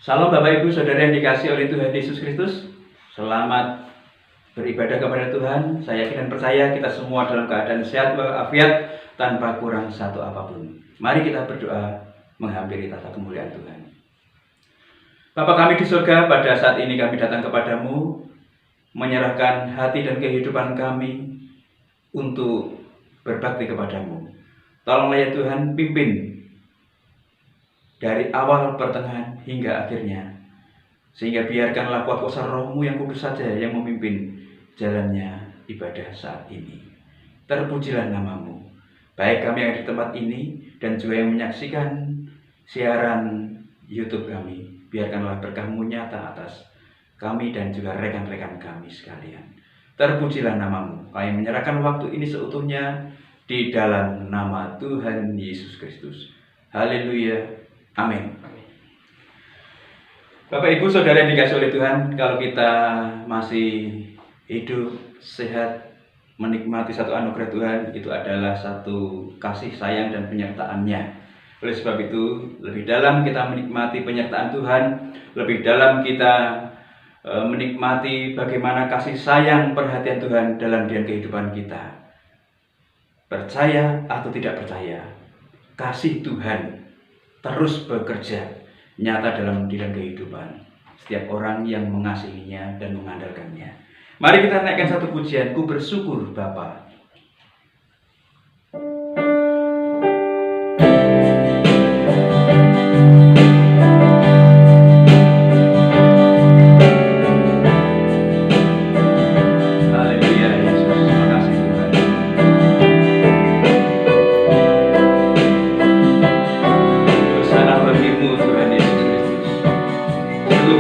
Salam Bapak Ibu Saudara yang dikasihi oleh Tuhan Yesus Kristus. Selamat beribadah kepada Tuhan. Saya yakin dan percaya kita semua dalam keadaan sehat walafiat tanpa kurang satu apapun. Mari kita berdoa menghampiri tata kemuliaan Tuhan. Bapa kami di surga, pada saat ini kami datang kepadamu, menyerahkan hati dan kehidupan kami untuk berbakti kepadamu. Tolonglah ya Tuhan, pimpin dari awal, pertengahan, hingga akhirnya. Sehingga biarkanlah kuat kuasa rohmu yang kudus saja yang memimpin jalannya ibadah saat ini. Terpujilah namamu, baik kami yang ada di tempat ini dan juga yang menyaksikan siaran YouTube kami. Biarkanlah berkah-Mu nyata atas kami dan juga rekan-rekan kami sekalian. Terpujilah namamu, kami menyerahkan waktu ini seutuhnya di dalam nama Tuhan Yesus Kristus. Haleluya. Amin. Bapak Ibu Saudara yang dikasihi oleh Tuhan, kalau kita masih hidup, sehat, menikmati satu anugerah Tuhan, itu adalah satu kasih sayang dan penyertaan-Nya. Oleh sebab itu, lebih dalam kita menikmati penyertaan Tuhan, lebih dalam kita menikmati bagaimana kasih sayang perhatian Tuhan dalam kehidupan kita. Percaya atau tidak percaya, kasih Tuhan terus bekerja nyata dalam kehidupan setiap orang yang mengasihinya dan mengandalkannya. Mari kita naikkan satu pujian, Ku Bersyukur Bapa.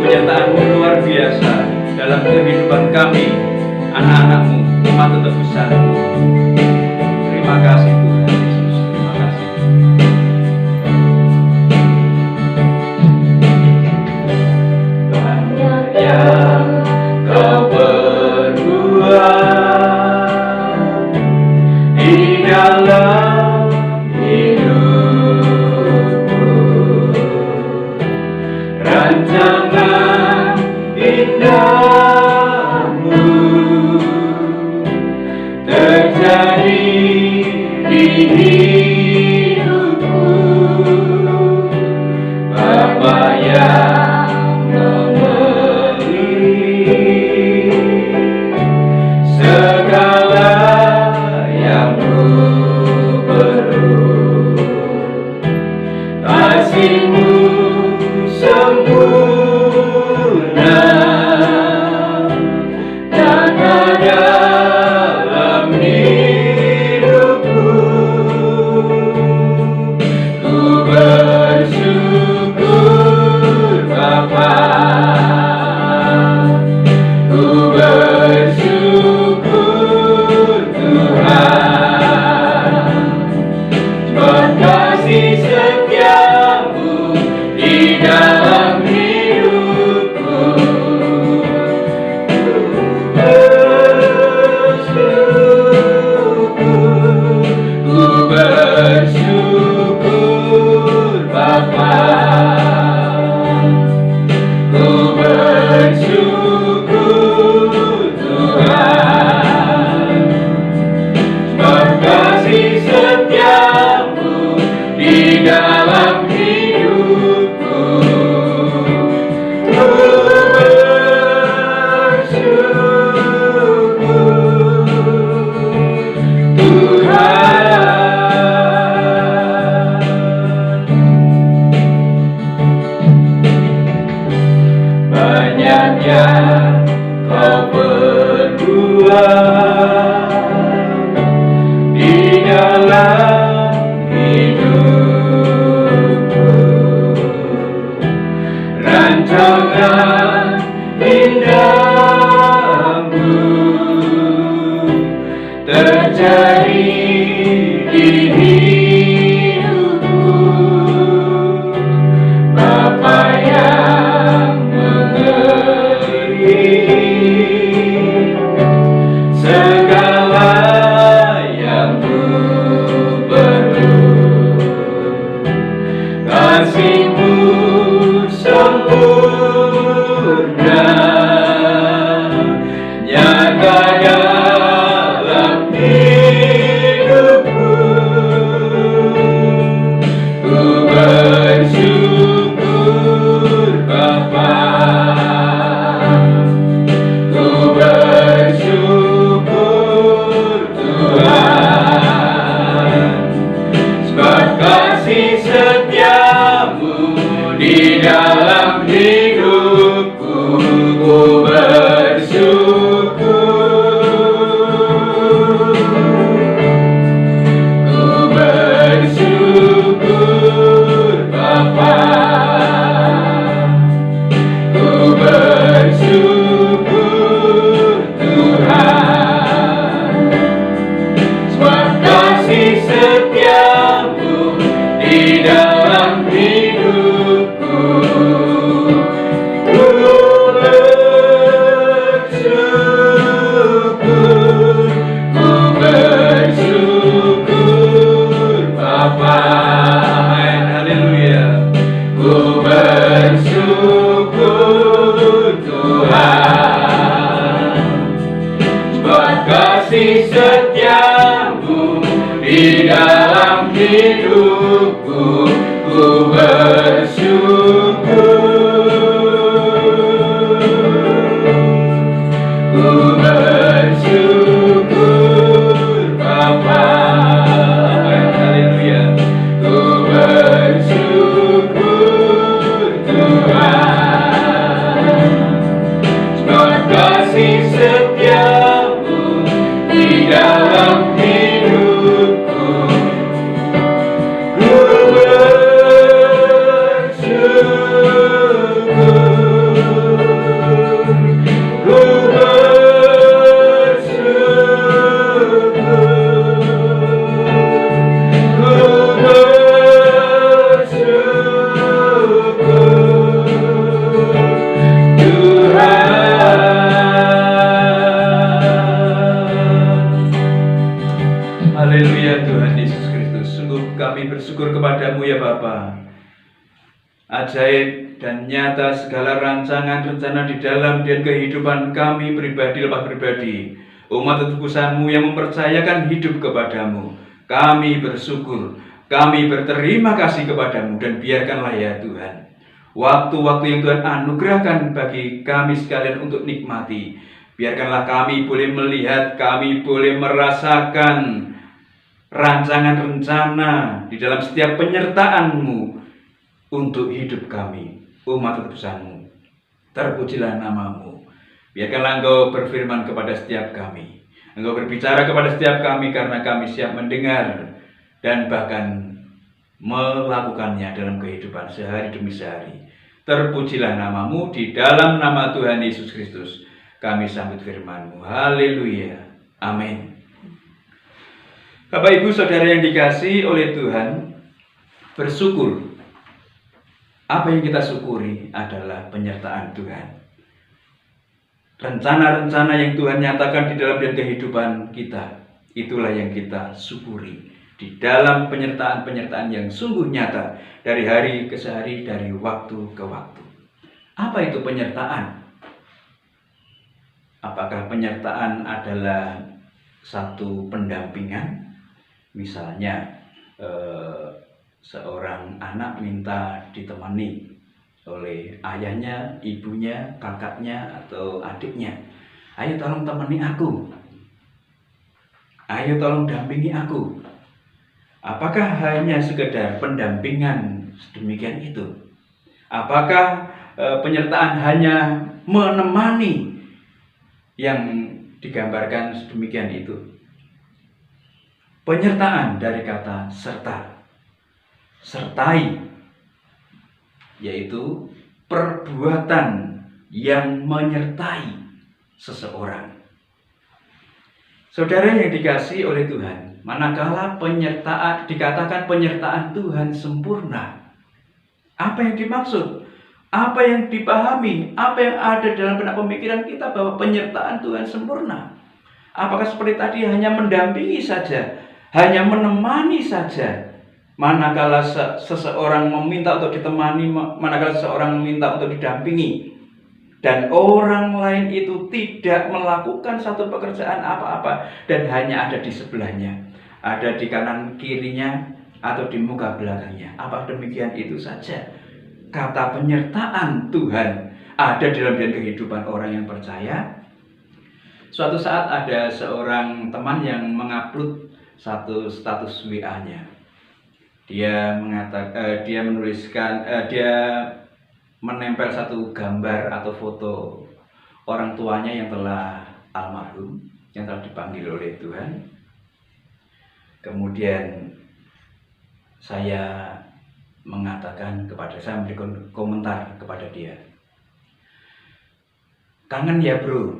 Penyertaan-Mu luar biasa dalam kehidupan kami, anak-anak-Mu, umat terbesar-Mu. Terima kasih Tuhan Yesus, terima kasih. Banyak yang Kau perbuat di dalam hidupku, rancangan indahmu terjadi di hidupku. Bapa yang memberi segala yang ku perlu, kasih-Mu sempurna nyata dalam hidupku. Ku bersyukur Bapa, ku bersyukur Tuhan, sebab kasih setia-Mu di dalam hidupku. Ku bersyukur Bapa, ku bersyukur Tuhan, sebab kasih setia-Mu di dalam hidupku. Ku bersyukur Tuhan. Banyak yang Kau perbuat di dalam hidupku, rancangan indahmu terjadi di hidupku. Bapa yang memberi segala yang ku perlu, kasih-Mu sempurna ajaib dan nyata segala rancangan rencana di dalam dan kehidupan kami pribadi lepas pribadi, umat utusan-Mu yang mempercayakan hidup kepadamu. Kami bersyukur, kami berterima kasih kepadamu, dan biarkanlah ya Tuhan, waktu-waktu yang Tuhan anugerahkan bagi kami sekalian untuk nikmati, biarkanlah kami boleh melihat, kami boleh merasakan rancangan rencana di dalam setiap penyertaan-Mu untuk hidup kami, umat utusan-Mu. Terpujilah nama-Mu. Biarkanlah Engkau berfirman kepada setiap kami. Engkau berbicara kepada setiap kami, karena kami siap mendengar dan bahkan melakukannya dalam kehidupan sehari demi sehari. Terpujilah nama-Mu, di dalam nama Tuhan Yesus Kristus kami sambut firman-Mu. Haleluya. Amin. Bapak Ibu Saudara yang dikasihi oleh Tuhan, bersyukur. Apa yang kita syukuri adalah penyertaan Tuhan. Rencana-rencana yang Tuhan nyatakan di dalam dan kehidupan kita, itulah yang kita syukuri. Di dalam penyertaan-penyertaan yang sungguh nyata dari hari ke hari, dari waktu ke waktu. Apa itu penyertaan? Apakah penyertaan adalah satu pendampingan? Misalnya, seorang anak minta ditemani oleh ayahnya, ibunya, kakaknya, atau adiknya. Ayo tolong temani aku. Ayo tolong dampingi aku. Apakah hanya sekedar pendampingan sedemikian itu? Apakah penyertaan hanya menemani yang digambarkan sedemikian itu? Penyertaan dari kata serta. Sertai, yaitu perbuatan yang menyertai seseorang. Saudara yang dikasihi oleh Tuhan, manakala penyertaan dikatakan penyertaan Tuhan sempurna, apa yang dimaksud? Apa yang dipahami? Apa yang ada dalam benak pemikiran kita bahwa penyertaan Tuhan sempurna? Apakah seperti tadi hanya mendampingi saja, hanya menemani saja? Manakala seseorang meminta untuk ditemani, manakala seseorang meminta untuk didampingi, dan orang lain itu tidak melakukan satu pekerjaan apa-apa dan hanya ada di sebelahnya, ada di kanan kirinya atau di muka belakangnya. Apa demikian itu saja? Kata penyertaan Tuhan ada dalam kehidupan orang yang percaya. Suatu saat ada seorang teman yang mengupload satu status WA-nya. Dia menuliskan, dia menempel satu gambar atau foto orang tuanya yang telah almarhum, yang telah dipanggil oleh Tuhan. Kemudian saya memberikan komentar kepada dia. Kangen ya bro?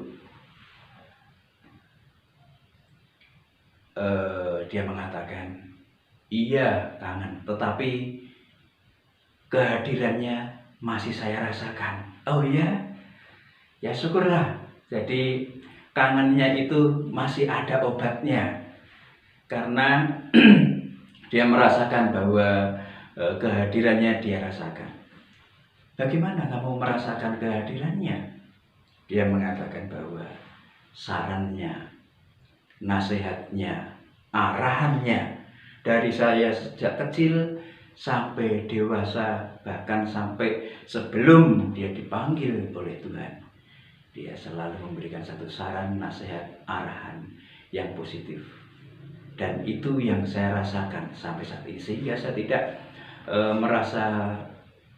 Dia mengatakan, iya kangen, tetapi kehadirannya masih saya rasakan. Oh iya? Ya syukurlah. Jadi kangennya itu masih ada obatnya. Karena dia merasakan bahwa kehadirannya dia rasakan. Bagaimana kamu merasakan kehadirannya? Dia mengatakan bahwa sarannya, nasihatnya, arahannya dari saya sejak kecil sampai dewasa, bahkan sampai sebelum dia dipanggil oleh Tuhan, dia selalu memberikan satu saran, nasihat, arahan yang positif. Dan itu yang saya rasakan sampai saat ini, sehingga saya tidak merasa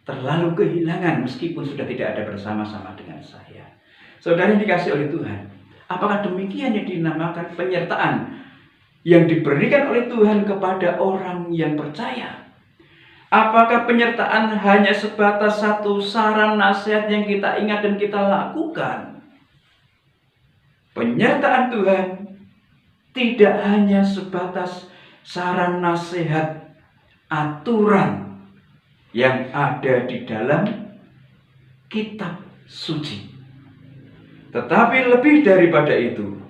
terlalu kehilangan meskipun sudah tidak ada bersama-sama dengan saya. Saudara yang dikasihi oleh Tuhan, apakah demikian yang dinamakan penyertaan yang diberikan oleh Tuhan kepada orang yang percaya? Apakah penyertaan hanya sebatas satu saran nasihat yang kita ingat dan kita lakukan? Penyertaan Tuhan tidak hanya sebatas saran nasihat, aturan yang ada di dalam kitab suci. Tetapi lebih daripada itu,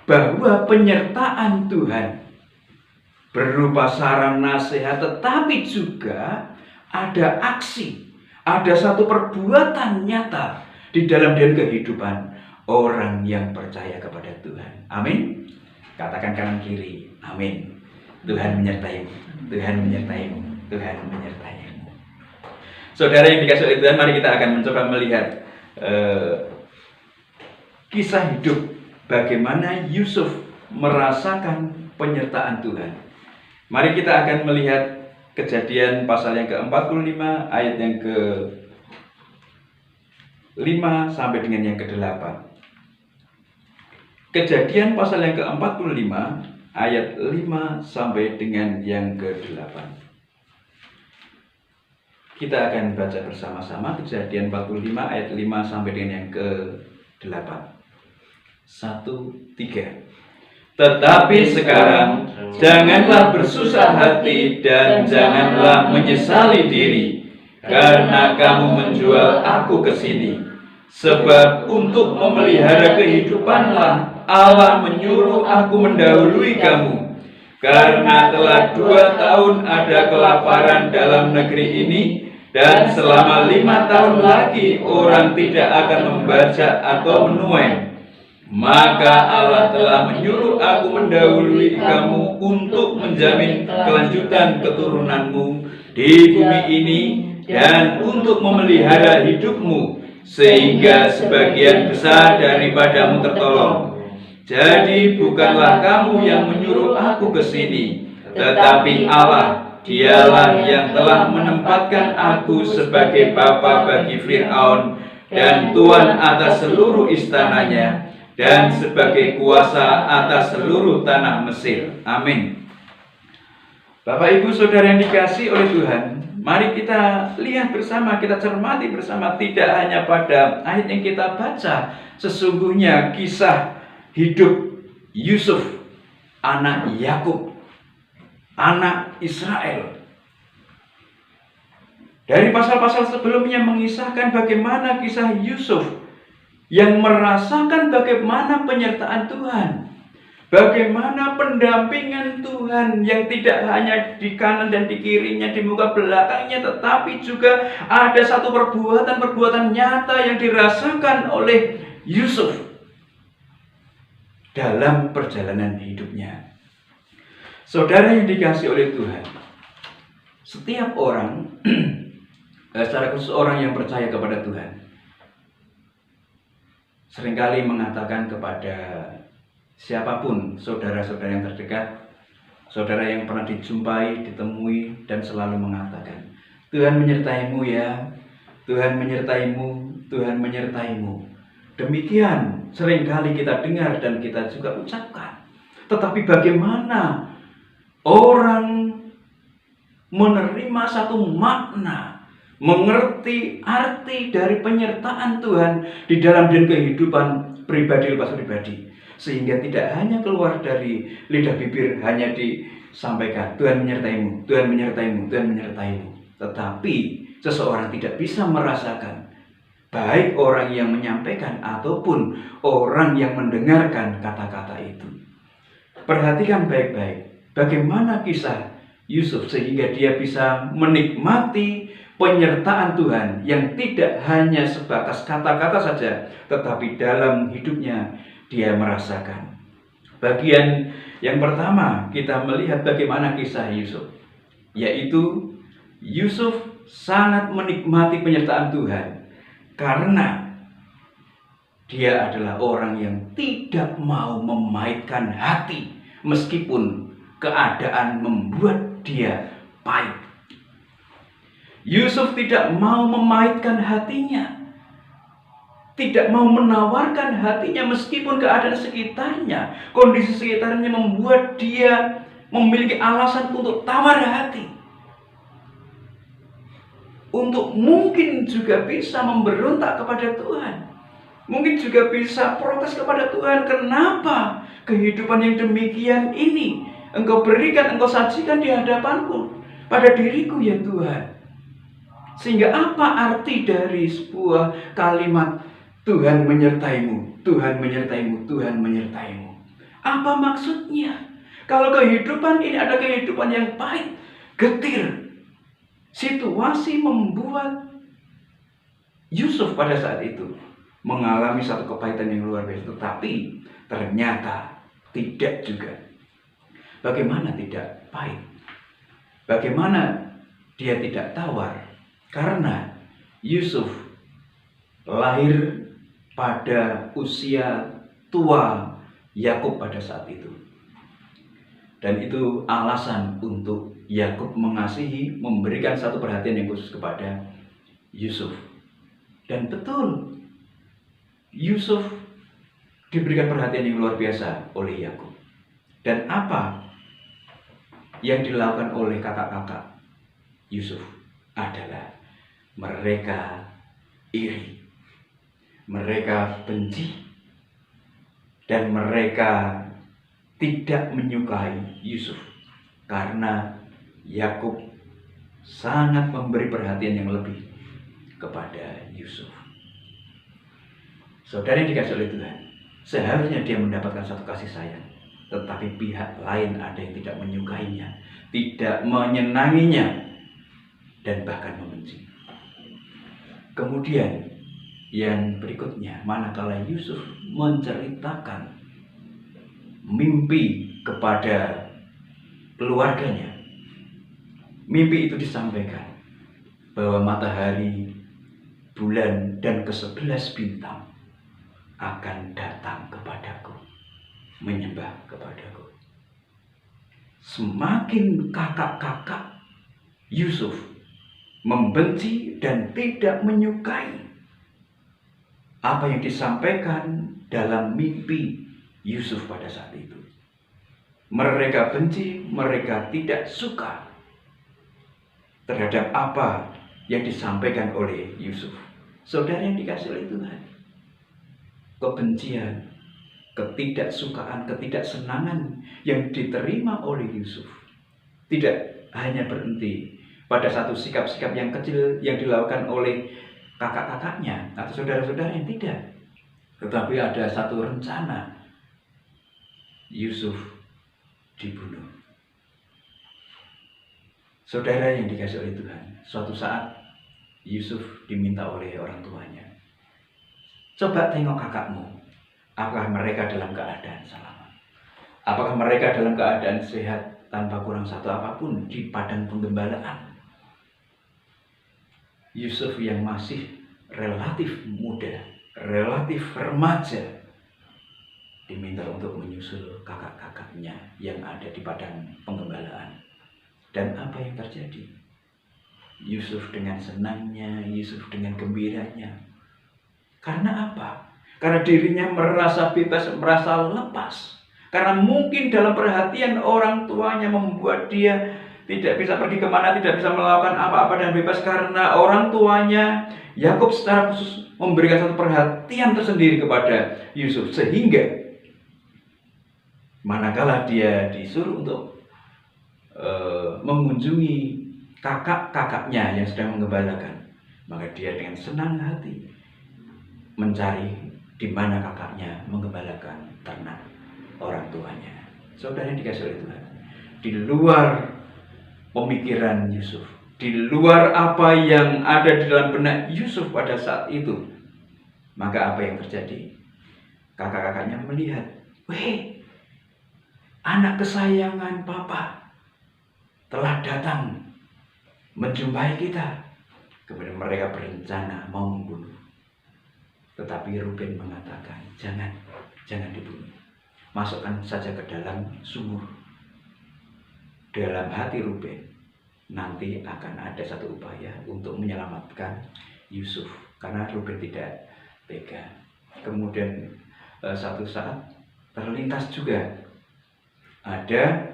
bahwa penyertaan Tuhan berupa saran nasihat, tetapi juga ada aksi, Ada satu perbuatan nyata di dalam kehidupan orang yang percaya kepada Tuhan. Amin. Katakan kanan kiri. Amin. Tuhan menyertaimu. Tuhan menyertaimu. Tuhan menyertaimu. Saudara yang dikasih oleh Tuhan, mari kita akan mencoba melihat kisah hidup bagaimana Yusuf merasakan penyertaan Tuhan. Mari kita akan melihat Kejadian pasal yang ke-45 ayat yang ke-5 sampai dengan yang ke-8. Kejadian pasal yang ke-45 ayat 5 sampai dengan yang ke-8. Kita akan baca bersama-sama Kejadian 45 ayat 5 sampai dengan yang ke-8. 1, 3. Tetapi sekarang janganlah bersusah hati dan janganlah menyesali diri, karena kamu menjual aku ke sini. Sebab untuk memelihara kehidupanlah Allah menyuruh aku mendahului kamu. Karena telah 2 tahun ada kelaparan dalam negeri ini, dan selama 5 tahun lagi orang tidak akan membaca atau menuai. Maka Allah telah menyuruh aku mendahului kamu untuk menjamin kelanjutan keturunanmu di bumi ini dan untuk memelihara hidupmu sehingga sebagian besar daripadamu tertolong. Jadi bukanlah kamu yang menyuruh aku ke sini, tetapi Allah, Dialah yang telah menempatkan aku sebagai bapa bagi Fir'aun dan tuan atas seluruh istananya, dan sebagai kuasa atas seluruh tanah Mesir. Amin. Bapak Ibu Saudara yang dikasihi oleh Tuhan, mari kita lihat bersama, kita cermati bersama, tidak hanya pada ayat yang kita baca, sesungguhnya kisah hidup Yusuf, anak Yakub, anak Israel. Dari pasal-pasal sebelumnya mengisahkan bagaimana kisah Yusuf yang merasakan bagaimana penyertaan Tuhan, bagaimana pendampingan Tuhan yang tidak hanya di kanan dan di kirinya, di muka belakangnya, tetapi juga ada satu perbuatan nyata yang dirasakan oleh Yusuf dalam perjalanan hidupnya. Saudara yang dikasihi oleh Tuhan, setiap orang, secara khusus orang yang percaya kepada Tuhan, seringkali mengatakan kepada siapapun, saudara-saudara yang terdekat, saudara yang pernah dijumpai, ditemui, dan selalu mengatakan, Tuhan menyertaimu ya, Tuhan menyertaimu, Tuhan menyertaimu. Demikian seringkali kita dengar dan kita juga ucapkan. Tetapi bagaimana orang menerima satu makna, mengerti arti dari penyertaan Tuhan di dalam kehidupan pribadi lepas pribadi, sehingga tidak hanya keluar dari lidah bibir hanya disampaikan Tuhan menyertaimu, Tuhan menyertaimu, Tuhan menyertaimu, tetapi seseorang tidak bisa merasakan, baik orang yang menyampaikan ataupun orang yang mendengarkan kata-kata itu. Perhatikan baik-baik bagaimana kisah Yusuf sehingga dia bisa menikmati penyertaan Tuhan yang tidak hanya sebatas kata-kata saja, tetapi dalam hidupnya dia merasakan. Bagian yang pertama kita melihat bagaimana kisah Yusuf, yaitu Yusuf sangat menikmati penyertaan Tuhan karena dia adalah orang yang tidak mau memaitkan hati meskipun keadaan membuat dia pahit. Yusuf tidak mau memaitkan hatinya, tidak mau menawarkan hatinya meskipun keadaan sekitarnya, kondisi sekitarnya membuat dia memiliki alasan untuk tawar hati, untuk mungkin juga bisa memberontak kepada Tuhan, mungkin juga bisa protes kepada Tuhan. Kenapa kehidupan yang demikian ini Engkau berikan, Engkau sajikan di hadapanku, pada diriku ya Tuhan? Sehingga apa arti dari sebuah kalimat Tuhan menyertaimu, Tuhan menyertaimu, Tuhan menyertaimu? Apa maksudnya? Kalau kehidupan ini ada kehidupan yang pahit, getir, situasi membuat Yusuf pada saat itu mengalami satu kepahitan yang luar biasa, tetapi ternyata tidak juga. Bagaimana tidak pahit? Bagaimana dia tidak tawar? Karena Yusuf lahir pada usia tua Yakub pada saat itu. Dan itu alasan untuk Yakub mengasihi, memberikan satu perhatian yang khusus kepada Yusuf. Dan betul, Yusuf diberikan perhatian yang luar biasa oleh Yakub. Dan apa yang dilakukan oleh kakak-kakak Yusuf adalah mereka iri, mereka benci, dan mereka tidak menyukai Yusuf karena Yakub sangat memberi perhatian yang lebih kepada Yusuf. Saudara yang dikasihi oleh Tuhan, seharusnya dia mendapatkan satu kasih sayang, tetapi pihak lain ada yang tidak menyukainya, tidak menyenanginya, dan bahkan membenci. Kemudian yang berikutnya, manakala Yusuf menceritakan mimpi kepada keluarganya, mimpi itu disampaikan bahwa matahari, bulan, dan ke-11 bintang akan datang kepadaku, menyembah kepadaku. Semakin kakak-kakak Yusuf membenci dan tidak menyukai apa yang disampaikan dalam mimpi Yusuf pada saat itu. Mereka benci, mereka tidak suka terhadap apa yang disampaikan oleh Yusuf. Saudara yang dikasihi oleh Tuhan, kebencian, ketidaksukaan, ketidaksenangan yang diterima oleh Yusuf tidak hanya berhenti pada satu sikap-sikap yang kecil yang dilakukan oleh kakak-kakaknya atau saudara-saudara yang tidak, tetapi ada satu rencana Yusuf dibunuh. Saudara yang dikasihi oleh Tuhan, suatu saat Yusuf diminta oleh orang tuanya, coba tengok kakakmu, apakah mereka dalam keadaan selamat? Apakah mereka dalam keadaan sehat tanpa kurang satu apapun di padang penggembalaan? Yusuf yang masih relatif muda, relatif remaja, diminta untuk menyusul kakak-kakaknya yang ada di padang penggembalaan. Dan apa yang terjadi? Yusuf dengan senangnya, Yusuf dengan gembiranya. Karena apa? Karena dirinya merasa bebas, merasa lepas. Karena mungkin dalam perhatian orang tuanya membuat dia tidak bisa pergi kemana, tidak bisa melakukan apa-apa dan bebas. Karena orang tuanya, Yakub secara khusus memberikan satu perhatian tersendiri kepada Yusuf. Sehingga manakala dia disuruh untuk mengunjungi kakak-kakaknya yang sedang menggembalakan, maka dia dengan senang hati mencari di mana kakaknya menggembalakan ternak orang tuanya. Saudara yang dikasihi oleh Tuhan, di luar pemikiran Yusuf, di luar apa yang ada di dalam benak Yusuf pada saat itu, maka apa yang terjadi? Kakak-kakaknya melihat, weh, anak kesayangan papa telah datang menjumpai kita. Kemudian mereka berencana mau membunuh. Tetapi Ruben mengatakan, jangan dibunuh. Masukkan saja ke dalam sumur. Dalam hati Ruben, nanti akan ada satu upaya untuk menyelamatkan Yusuf. Karena Ruben tidak tega. Kemudian satu saat terlintas juga ada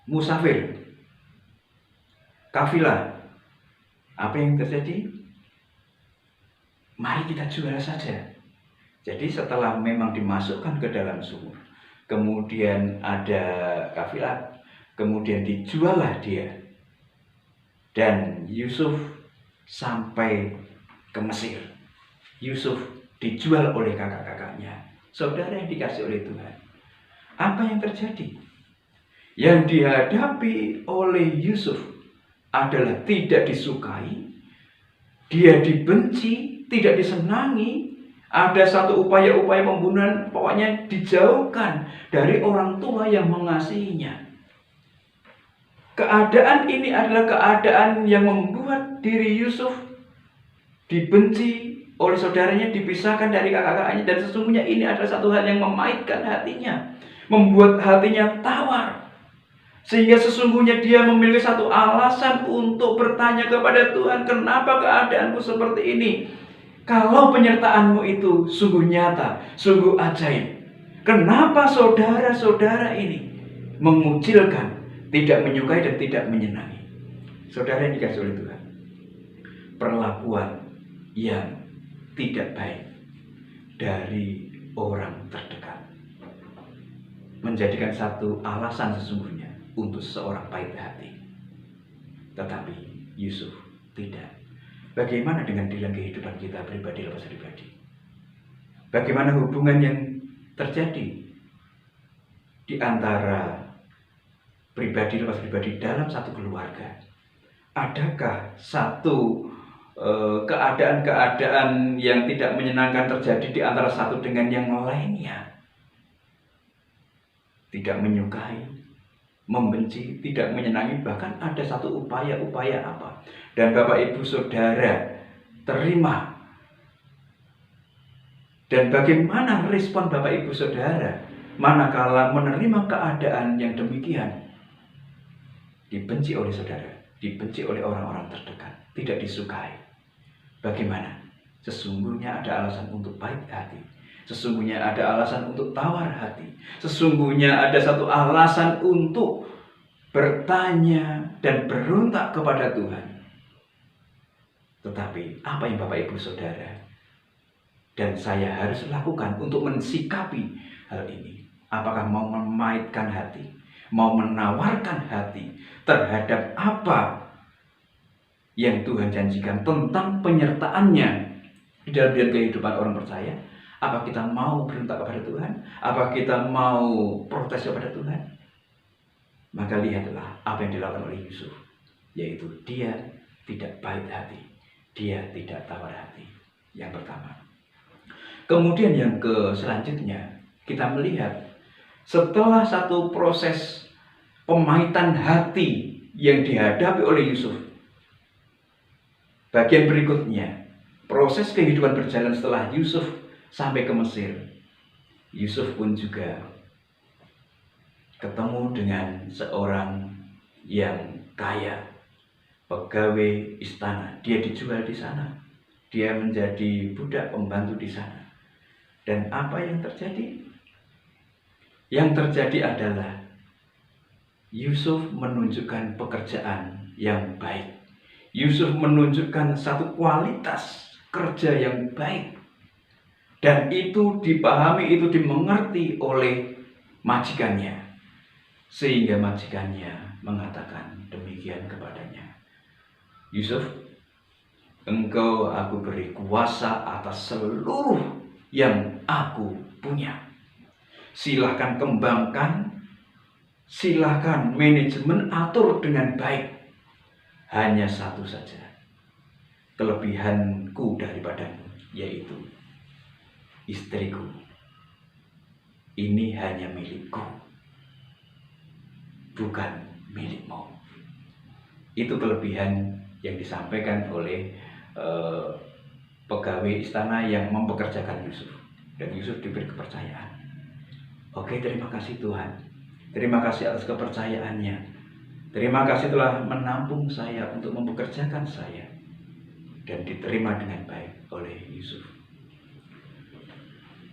musafir, kafilah. Apa yang terjadi? Mari kita jual saja. Jadi setelah memang dimasukkan ke dalam sumur, kemudian ada kafilah, kemudian dijuallah dia. Dan Yusuf sampai ke Mesir. Yusuf dijual oleh kakak-kakaknya. Saudara yang dikasihi oleh Tuhan, apa yang terjadi? Yang dihadapi oleh Yusuf adalah tidak disukai, dia dibenci, tidak disenangi, ada satu upaya-upaya pembunuhan, pokoknya dijauhkan dari orang tua yang mengasihinya. Keadaan ini adalah keadaan yang membuat diri Yusuf dibenci oleh saudaranya, dipisahkan dari kakak-kakaknya, dan sesungguhnya ini adalah satu hal yang memaitkan hatinya, membuat hatinya tawar, sehingga sesungguhnya dia memiliki satu alasan untuk bertanya kepada Tuhan, kenapa keadaanku seperti ini? Kalau penyertaanmu itu sungguh nyata, sungguh ajaib, kenapa saudara-saudara ini mengucilkan, tidak menyukai dan tidak menyenangi? Saudara yang dikasihi oleh Tuhan, perlakuan yang tidak baik dari orang terdekat menjadikan satu alasan sesungguhnya untuk seorang pahit hati. Tetapi Yusuf tidak. Bagaimana dengan dalam kehidupan kita pribadi lepas pribadi? Bagaimana hubungan yang terjadi di antara pribadi lepas pribadi dalam satu keluarga? Adakah satu keadaan-keadaan yang tidak menyenangkan terjadi di antara satu dengan yang lainnya? Tidak menyukai, membenci, tidak menyenangi, bahkan ada satu upaya-upaya apa. Dan Bapak Ibu Saudara terima. Dan bagaimana respon Bapak Ibu Saudara manakala menerima keadaan yang demikian? Dibenci oleh saudara, dibenci oleh orang-orang terdekat, tidak disukai. Bagaimana? Sesungguhnya ada alasan untuk pahit hati. Sesungguhnya ada alasan untuk tawar hati. Sesungguhnya ada satu alasan untuk bertanya dan berontak kepada Tuhan. Tetapi apa yang Bapak Ibu Saudara dan saya harus lakukan untuk mensikapi hal ini? Apakah mau memaitkan hati, mau menawarkan hati terhadap apa yang Tuhan janjikan tentang penyertaannya di dalam kehidupan orang percaya? Apa kita mau berontak kepada Tuhan? Apa kita mau protes kepada Tuhan? Maka lihatlah apa yang dilakukan oleh Yusuf, yaitu dia tidak pahit hati, dia tidak tawar hati. Yang pertama. Kemudian yang selanjutnya kita melihat setelah satu proses pemahitan hati yang dihadapi oleh Yusuf, bagian berikutnya proses kehidupan berjalan setelah Yusuf sampai ke Mesir. Yusuf pun juga ketemu dengan seorang yang kaya, pegawai istana. Dia dijual di sana, dia menjadi budak pembantu di sana. Dan apa yang terjadi? Yang terjadi adalah Yusuf menunjukkan pekerjaan yang baik. Yusuf menunjukkan satu kualitas kerja yang baik. Dan itu dipahami, itu dimengerti oleh majikannya. Sehingga majikannya mengatakan demikian kepadanya, Yusuf, engkau aku beri kuasa atas seluruh yang aku punya. Silahkan kembangkan, silahkan manajemen atur dengan baik. Hanya satu saja kelebihanku daripadamu, yaitu istriku. Ini hanya milikku, bukan milikmu. Itu kelebihan yang disampaikan oleh pegawai istana yang mempekerjakan Yusuf. Dan Yusuf diberi kepercayaan. Oke, terima kasih Tuhan. Terima kasih atas kepercayaannya. Terima kasih telah menampung saya untuk mempekerjakan saya. Dan diterima dengan baik oleh Yusuf.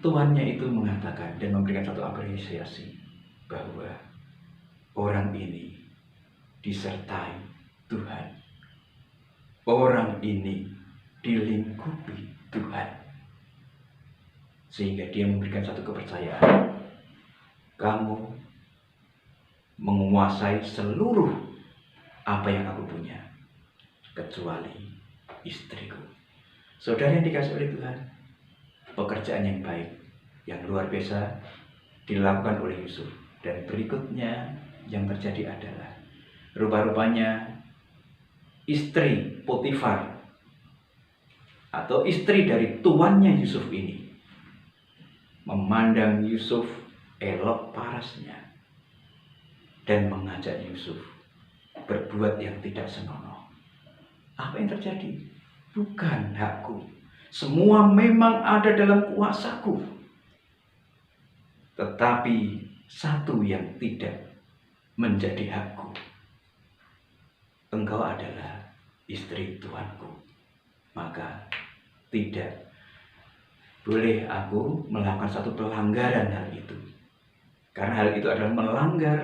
Tuannya itu mengatakan dan memberikan satu apresiasi bahwa orang ini disertai Tuhan. Orang ini dilingkupi Tuhan. Sehingga dia memberikan satu kepercayaan. Kamu menguasai seluruh apa yang aku punya, kecuali istriku. Saudara yang dikasihi oleh Tuhan, pekerjaan yang baik, yang luar biasa dilakukan oleh Yusuf. Dan berikutnya yang terjadi adalah rupa-rupanya istri Potifar atau istri dari tuannya Yusuf ini memandang Yusuf elok parasnya dan mengajak Yusuf berbuat yang tidak senonoh. Apa yang terjadi? Bukan hakku. Semua memang ada dalam kuasaku. Tetapi satu yang tidak menjadi hakku. Engkau adalah istri Tuanku. Maka tidak boleh aku melakukan satu pelanggaran hal itu. Karena hal itu adalah melanggar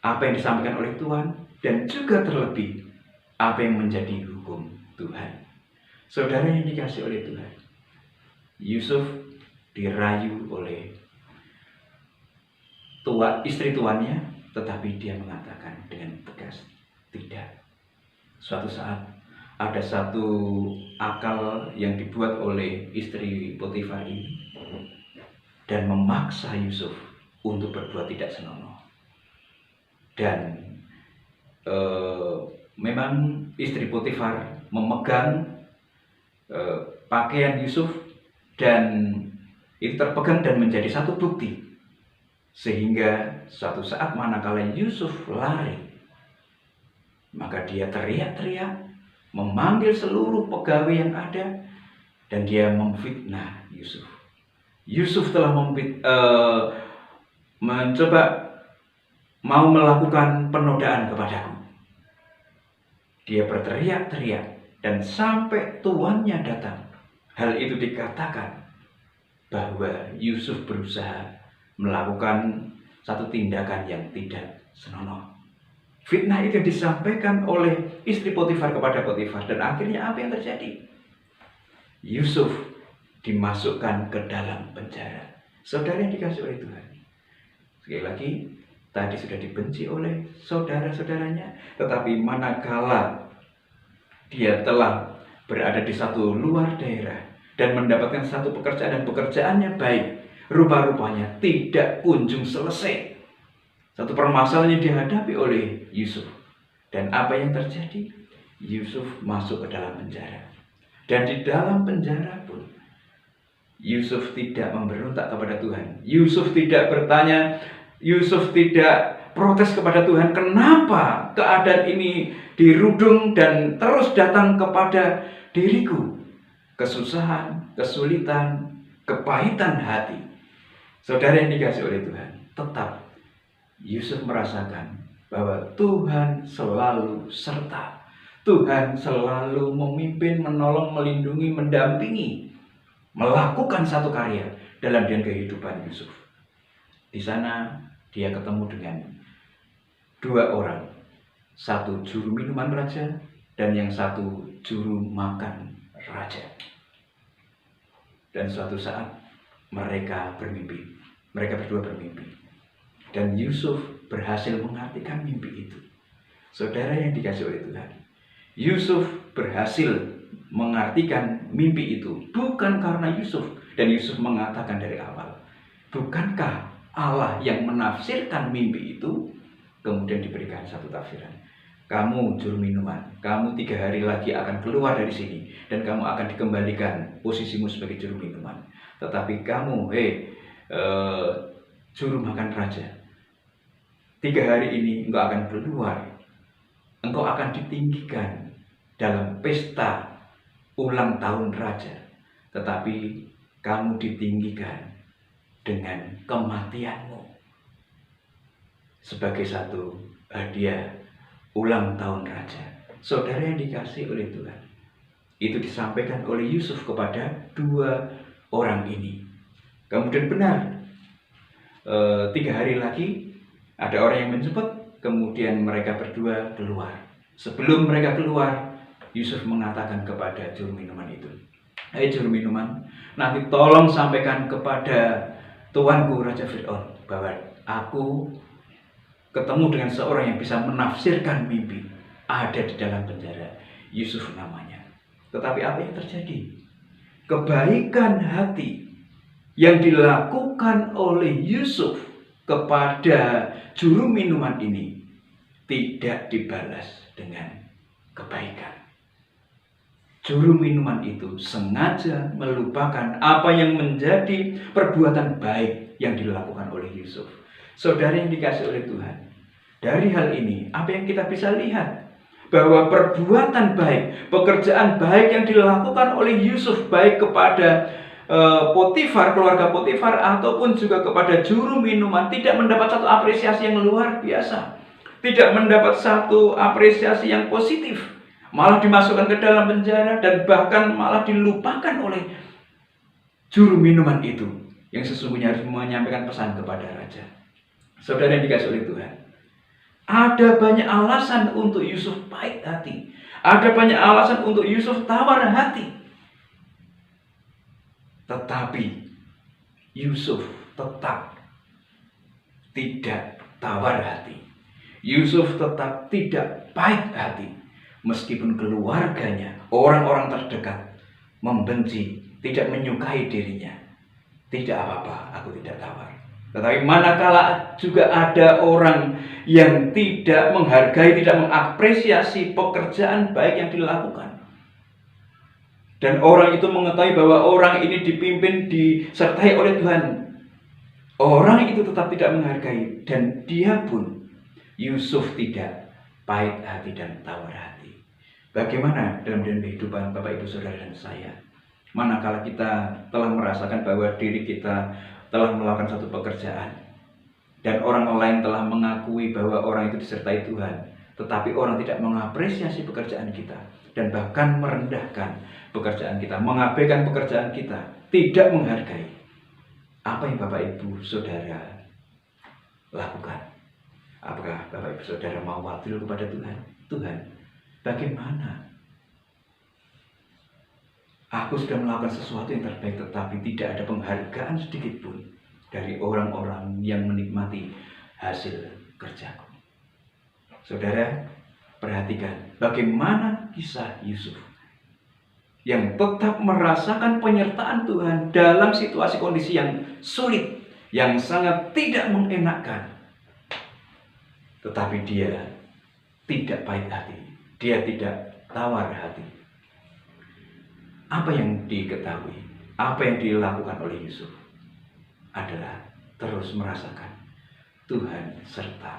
apa yang disampaikan oleh Tuhan dan juga terlebih apa yang menjadi hukum Tuhan. Saudara yang dikasih oleh Tuhan, Yusuf dirayu oleh istri tuannya, tetapi dia mengatakan dengan tegas, tidak. Suatu saat ada satu akal yang dibuat oleh istri Potifar ini dan memaksa Yusuf untuk berbuat tidak senonoh. Dan memang istri Potifar memegang pakaian Yusuf dan itu terpegang dan menjadi satu bukti, sehingga suatu saat manakala Yusuf lari, maka dia teriak-teriak memanggil seluruh pegawai yang ada dan dia memfitnah Yusuf. Yusuf telah mencoba mau melakukan penodaan kepadaku. Dia berteriak-teriak dan sampai tuannya datang. Hal itu dikatakan bahwa Yusuf berusaha melakukan satu tindakan yang tidak senonoh. Fitnah itu disampaikan oleh istri Potifar kepada Potifar dan akhirnya apa yang terjadi? Yusuf dimasukkan ke dalam penjara. Saudara yang dikasih oleh Tuhan. Sekali lagi, tadi sudah dibenci oleh saudara-saudaranya, tetapi manakala dia telah berada di satu luar daerah dan mendapatkan satu pekerjaan dan pekerjaannya baik, rupa-rupanya tidak kunjung selesai. Satu permasalahan yang dihadapi oleh Yusuf. Dan apa yang terjadi? Yusuf masuk ke dalam penjara. Dan di dalam penjara pun Yusuf tidak memberontak kepada Tuhan. Yusuf tidak bertanya, Yusuf tidak protes kepada Tuhan, kenapa keadaan ini dirudung dan terus datang kepada diriku? Kesusahan, kesulitan, kepahitan hati. Saudara yang dikasih oleh Tuhan, tetap Yusuf merasakan bahwa Tuhan selalu serta. Tuhan selalu memimpin, menolong, melindungi, mendampingi, melakukan satu karya dalam kehidupan Yusuf. Di sana dia ketemu dengan dua orang, satu juru minuman raja dan yang satu juru makan raja. Dan suatu saat mereka berdua bermimpi. Dan Yusuf berhasil mengartikan mimpi itu. Saudara yang dikasih oleh Tuhan, Yusuf berhasil mengartikan mimpi itu bukan karena Yusuf. Dan Yusuf mengatakan dari awal, bukankah Allah yang menafsirkan mimpi itu? Kemudian diberikan satu tafsiran. Kamu juru minuman, kamu 3 hari lagi akan keluar dari sini dan kamu akan dikembalikan posisimu sebagai juru minuman. Tetapi kamu, juru makan raja, 3 hari ini engkau akan keluar. Engkau akan ditinggikan dalam pesta ulang tahun raja. Tetapi kamu ditinggikan dengan kematianmu sebagai satu hadiah ulang tahun raja. Saudara yang dikasih oleh Tuhan, itu disampaikan oleh Yusuf kepada 2 orang ini. Kemudian benar, 3 hari lagi ada orang yang menjemput, kemudian mereka berdua keluar. Sebelum mereka keluar, Yusuf mengatakan kepada juru minuman itu, "Hai juru minuman, nanti tolong sampaikan kepada tuanku Raja Fir'aun bahwa aku ketemu dengan seorang yang bisa menafsirkan mimpi, ada di dalam penjara. Yusuf namanya." Tetapi apa yang terjadi? Kebaikan hati yang dilakukan oleh Yusuf kepada juru minuman ini tidak dibalas dengan kebaikan. Juru minuman itu sengaja melupakan apa yang menjadi perbuatan baik yang dilakukan oleh Yusuf. Saudara yang dikasihi oleh Tuhan, dari hal ini apa yang kita bisa lihat? Bahwa perbuatan baik, pekerjaan baik yang dilakukan oleh Yusuf, baik kepada Potifar, keluarga Potifar, ataupun juga kepada juru minuman, tidak mendapat satu apresiasi yang luar biasa, tidak mendapat satu apresiasi yang positif, malah dimasukkan ke dalam penjara dan bahkan malah dilupakan oleh juru minuman itu yang sesungguhnya harus menyampaikan pesan kepada raja. Saudara yang dikasihi oleh Tuhan, ada banyak alasan untuk Yusuf pahit hati. Ada banyak alasan untuk Yusuf tawar hati. Tetapi Yusuf tetap tidak tawar hati. Yusuf tetap tidak pahit hati. Meskipun keluarganya, orang-orang terdekat membenci, tidak menyukai dirinya. Tidak apa-apa, aku tidak tawar. Tetapi manakala juga ada orang yang tidak menghargai, tidak mengapresiasi pekerjaan baik yang dilakukan, dan orang itu mengetahui bahwa orang ini dipimpin, disertai oleh Tuhan, orang itu tetap tidak menghargai, dan dia pun, Yusuf, tidak pahit hati dan tawar hati. Bagaimana dalam kehidupan Bapak Ibu Saudara dan saya, manakala kita telah merasakan bahwa diri kita telah melakukan satu pekerjaan dan orang lain telah mengakui bahwa orang itu disertai Tuhan, tetapi orang tidak mengapresiasi pekerjaan kita dan bahkan merendahkan pekerjaan kita, mengabaikan pekerjaan kita, tidak menghargai. Apa yang Bapak Ibu Saudara lakukan? Apakah Bapak Ibu Saudara mau wakil kepada Tuhan? Tuhan, bagaimana? Aku sudah melakukan sesuatu yang terbaik, tetapi tidak ada penghargaan sedikit pun dari orang-orang yang menikmati hasil kerjaku. Saudara, perhatikan bagaimana kisah Yusuf yang tetap merasakan penyertaan Tuhan dalam situasi kondisi yang sulit, yang sangat tidak mengenakan. Tetapi dia tidak pahit hati, dia tidak tawar hati. Apa yang diketahui, apa yang dilakukan oleh Yusuf adalah terus merasakan Tuhan serta,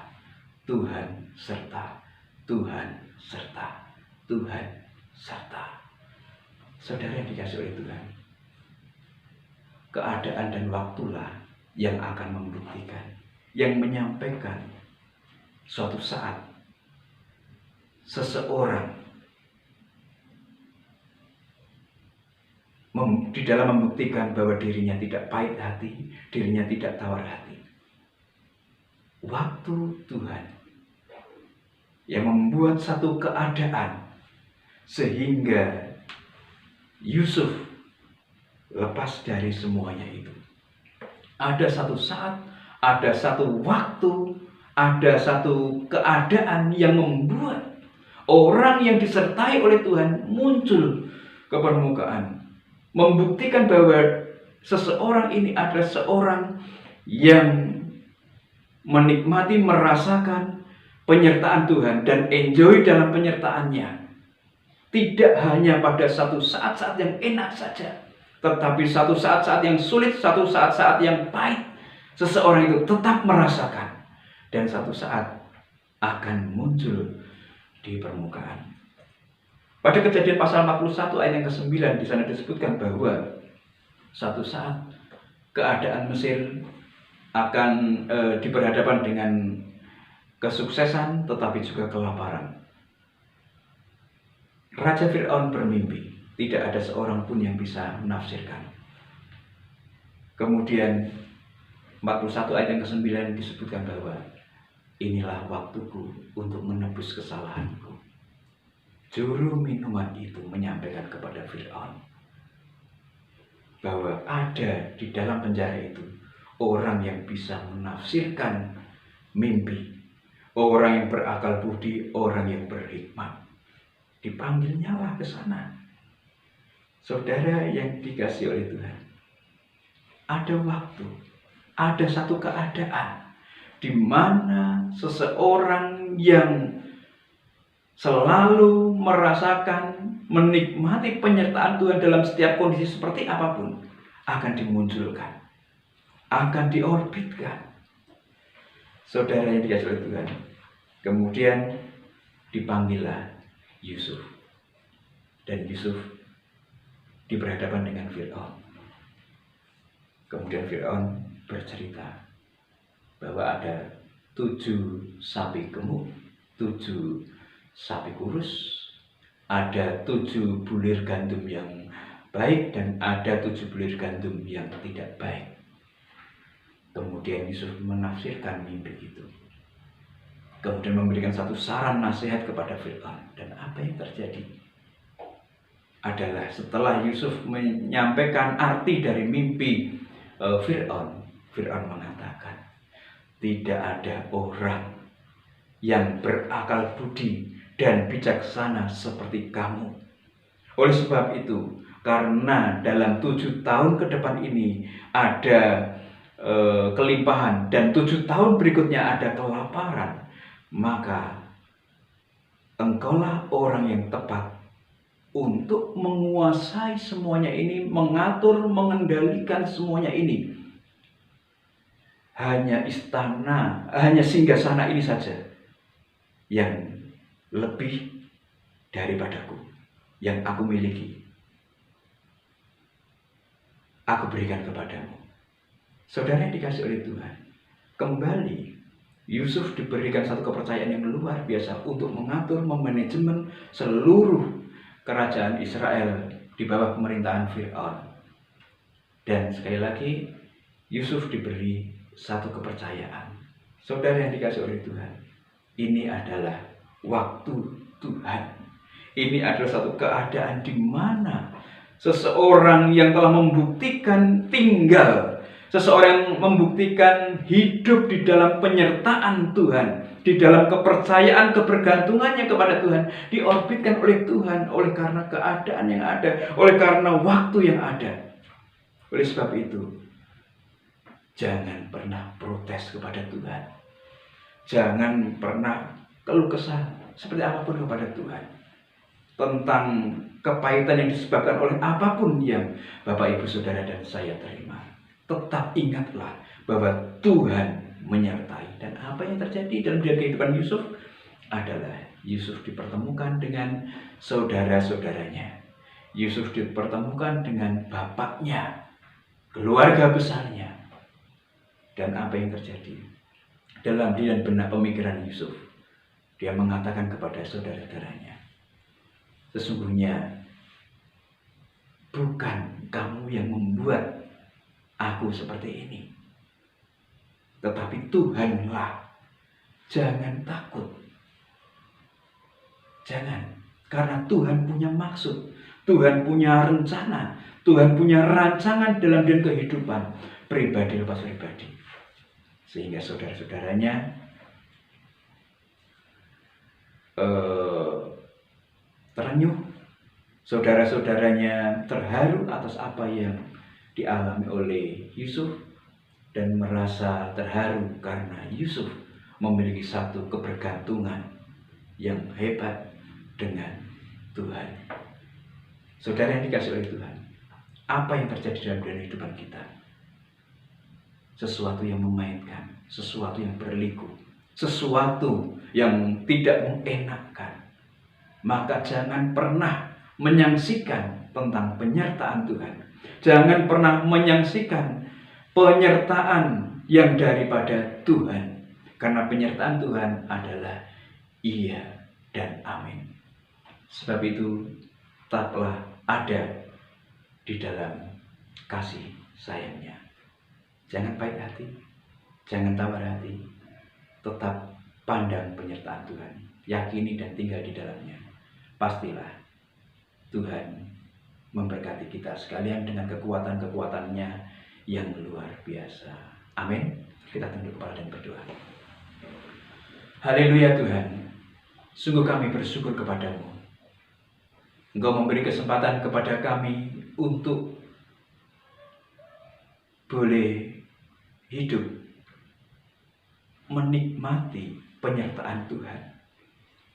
Tuhan serta, Tuhan serta, Tuhan serta. Saudara yang dikasihi oleh Tuhan, keadaan dan waktulah yang akan membuktikan, yang menyampaikan suatu saat seseorang di dalam membuktikan bahwa dirinya tidak pahit hati, dirinya tidak tawar hati. Waktu Tuhan yang membuat satu keadaan sehingga Yusuf lepas dari semuanya itu. Ada satu saat, ada satu waktu, ada satu keadaan yang membuat orang yang disertai oleh Tuhan muncul ke permukaan, membuktikan bahwa seseorang ini adalah seorang yang menikmati, merasakan penyertaan Tuhan dan enjoy dalam penyertaannya. Tidak hanya pada satu saat-saat yang enak saja, tetapi satu saat-saat yang sulit, satu saat-saat yang pahit, seseorang itu tetap merasakan dan satu saat akan muncul di permukaan. Pada Kejadian pasal 41 ayat yang ke-9 di sana disebutkan bahwa satu saat keadaan Mesir akan diberhadapan dengan kesuksesan tetapi juga kelaparan. Raja Fir'aun bermimpi, tidak ada seorang pun yang bisa menafsirkan. Kemudian 41 ayat yang ke-9 disebutkan bahwa inilah waktuku untuk menebus kesalahanku. Juru minuman itu menyampaikan kepada Fir'aun bahwa ada di dalam penjara itu orang yang bisa menafsirkan mimpi, orang yang berakal budi, orang yang berhikmat. Dipanggilnyalah ke sana. Saudara yang dikasihi oleh Tuhan, ada waktu, ada satu keadaan di mana seseorang yang selalu merasakan, menikmati penyertaan Tuhan dalam setiap kondisi seperti apapun akan dimunculkan, akan diorbitkan. Saudara yang dikasihi oleh Tuhan, kemudian dipanggillah Yusuf. Dan Yusuf diberhadapan dengan Fir'aun. Kemudian Fir'aun bercerita bahwa ada 7 sapi gemuk, 7 sapi kurus, ada 7 bulir gandum yang baik dan ada 7 bulir gandum yang tidak baik. Kemudian Yusuf menafsirkan mimpi itu. Kemudian memberikan satu saran nasihat kepada Fir'aun. Dan apa yang terjadi adalah setelah Yusuf menyampaikan arti dari mimpi Fir'aun mengatakan, tidak ada orang yang berakal budi dan bijaksana seperti kamu. Oleh sebab itu, karena dalam 7 tahun ke depan ini ada kelimpahan dan 7 tahun berikutnya ada kelaparan, maka engkaulah orang yang tepat untuk menguasai semuanya ini, mengatur, mengendalikan semuanya ini. Hanya istana, hanya singgasana ini saja yang lebih daripadaku, yang aku miliki, aku berikan kepadamu. Saudara yang dikasihi oleh Tuhan, kembali Yusuf diberikan satu kepercayaan yang luar biasa untuk mengatur, memanajemen seluruh kerajaan Israel di bawah pemerintahan Fir'aun. Dan sekali lagi Yusuf diberi satu kepercayaan. Saudara yang dikasihi oleh Tuhan, ini adalah waktu Tuhan. Ini adalah satu keadaan di mana seseorang yang telah membuktikan tinggal, seseorang yang membuktikan hidup di dalam penyertaan Tuhan, di dalam kepercayaan, kebergantungannya kepada Tuhan, diorbitkan oleh Tuhan oleh karena keadaan yang ada, oleh karena waktu yang ada. Oleh sebab itu, jangan pernah protes kepada Tuhan. Jangan pernah keluh kesah seperti apapun kepada Tuhan tentang kepahitan yang disebabkan oleh apapun yang Bapak, Ibu, Saudara, dan saya terima. Tetap ingatlah bahwa Tuhan menyertai. Dan apa yang terjadi dalam kehidupan Yusuf adalah Yusuf dipertemukan dengan saudara-saudaranya. Yusuf dipertemukan dengan bapaknya, keluarga besarnya. Dan apa yang terjadi dalam diri dan benak pemikiran Yusuf? Dia mengatakan kepada saudara-saudaranya, sesungguhnya bukan kamu yang membuat aku seperti ini, tetapi Tuhanlah. Jangan takut. Jangan. Karena Tuhan punya maksud. Tuhan punya rencana. Tuhan punya rancangan dalam kehidupan pribadi lepas pribadi. Sehingga saudara-saudaranya terenyuh. Saudara-saudaranya terharu atas apa yang dialami oleh Yusuf. Dan merasa terharu karena Yusuf memiliki satu kebergantungan yang hebat dengan Tuhan. Saudara yang dikasihi oleh Tuhan, apa yang terjadi dalam kehidupan kita? Sesuatu yang memainkan, sesuatu yang berliku, sesuatu yang tidak mengenakkan. Maka jangan pernah menyaksikan tentang penyertaan Tuhan. Jangan pernah menyaksikan penyertaan yang daripada Tuhan. Karena penyertaan Tuhan adalah iya dan amin. Sebab itu tetaplah ada di dalam kasih sayangnya. Jangan pahit hati, jangan tawar hati. Tetap pandang penyertaan Tuhan. Yakini dan tinggal di dalamnya. Pastilah Tuhan memberkati kita sekalian dengan kekuatan-kekuatannya yang luar biasa. Amin. Kita tunduk kepala dan berdoa. Haleluya Tuhan. Sungguh kami bersyukur kepadamu. Engkau memberi kesempatan kepada kami untuk boleh hidup menikmati penyertaan Tuhan.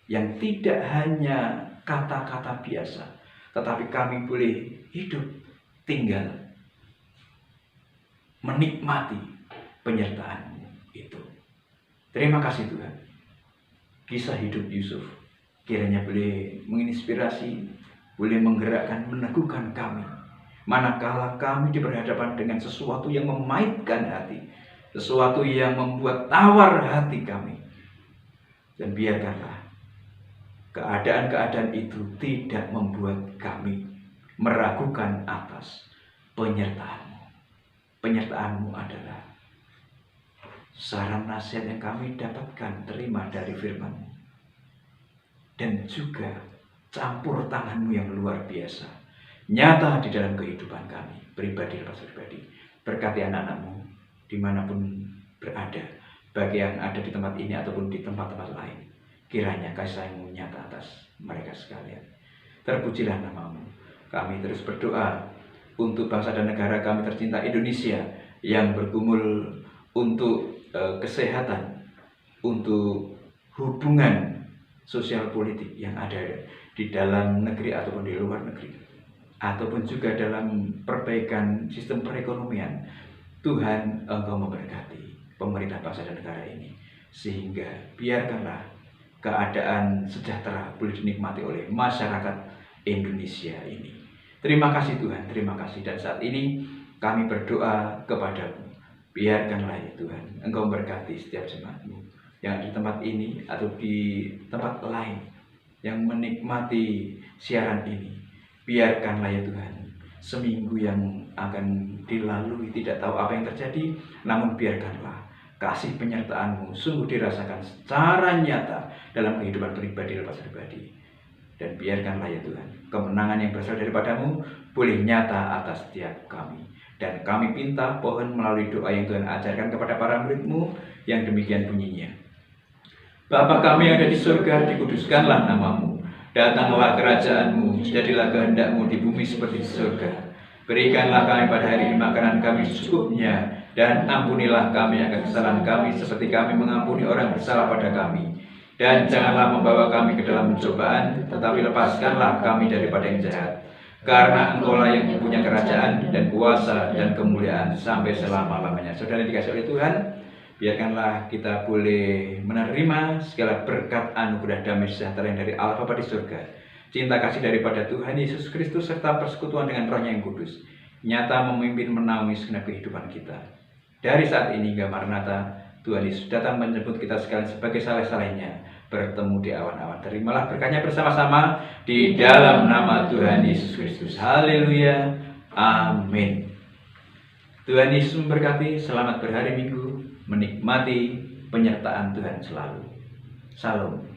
Yang tidak hanya kata-kata biasa, tetapi kami boleh hidup, tinggal, menikmati penyertaan-Mu itu. Terima kasih Tuhan. Kisah hidup Yusuf kiranya boleh menginspirasi, boleh menggerakkan, meneguhkan kami. Manakala kami diberhadapan dengan sesuatu yang memaitkan hati, sesuatu yang membuat tawar hati kami. Dan biarkanlah keadaan-keadaan itu tidak membuat kami meragukan atas penyertaan-Mu. Penyertaan-Mu adalah saran nasihat yang kami dapatkan terima dari firman-Mu. Dan juga campur tangan-Mu yang luar biasa, nyata di dalam kehidupan kami, pribadi lepas pribadi. Berkati anak-anak-Mu dimanapun berada, bagi yang ada di tempat ini ataupun di tempat-tempat lain. Kiranya kasih sayang-Mu nyata atas mereka sekalian. Terpujilah nama-Mu. Kami terus berdoa untuk bangsa dan negara kami tercinta Indonesia yang bergumul untuk kesehatan, untuk hubungan sosial politik yang ada di dalam negeri ataupun di luar negeri, ataupun juga dalam perbaikan sistem perekonomian. Tuhan, Engkau memberkati pemerintah bangsa dan negara ini, sehingga biarkanlah keadaan sejahtera boleh dinikmati oleh masyarakat Indonesia ini. Terima kasih Tuhan, terima kasih. Dan saat ini kami berdoa kepada-Mu, biarkanlah ya Tuhan, Engkau memberkati setiap jemaat-Mu yang di tempat ini atau di tempat lain yang menikmati siaran ini. Biarkanlah ya Tuhan, seminggu yang akan dilalui tidak tahu apa yang terjadi, namun biarkanlah kasih penyertaan-Mu sungguh dirasakan secara nyata dalam kehidupan pribadi lepas pribadi. Dan biarkanlah ya Tuhan, kemenangan yang berasal daripada-Mu boleh nyata atas setiap kami. Dan kami pinta pohon melalui doa yang Tuhan ajarkan kepada para murid-Mu yang demikian bunyinya. Bapa kami yang ada di surga, dikuduskanlah nama-Mu. Datanglah kerajaan-Mu, jadilah kehendak-Mu di bumi seperti di surga. Berikanlah kami pada hari ini makanan kami secukupnya, dan ampunilah kami akan kesalahan kami seperti kami mengampuni orang bersalah pada kami. Dan janganlah membawa kami ke dalam pencobaan, tetapi lepaskanlah kami daripada yang jahat. Karena Engkau-lah yang punya kerajaan dan kuasa dan kemuliaan sampai selama-lamanya. Saudara dikasih oleh Tuhan, biarkanlah kita boleh menerima segala berkat anugerah damai sejahtera yang dari Allah Bapa di surga, cinta kasih daripada Tuhan Yesus Kristus, serta persekutuan dengan Roh-Nya yang kudus, nyata memimpin menaungi segenap kehidupan kita. Dari saat ini hingga Maranatha, Tuhan Yesus datang menjemput kita sekalian sebagai saleh-salehnya, bertemu di awan-awan. Terimalah berkatnya bersama-sama di dalam nama Tuhan Yesus Kristus. Haleluya. Amin. Tuhan Yesus memberkati. Selamat berhari Minggu, menikmati penyertaan Tuhan selalu. Salam.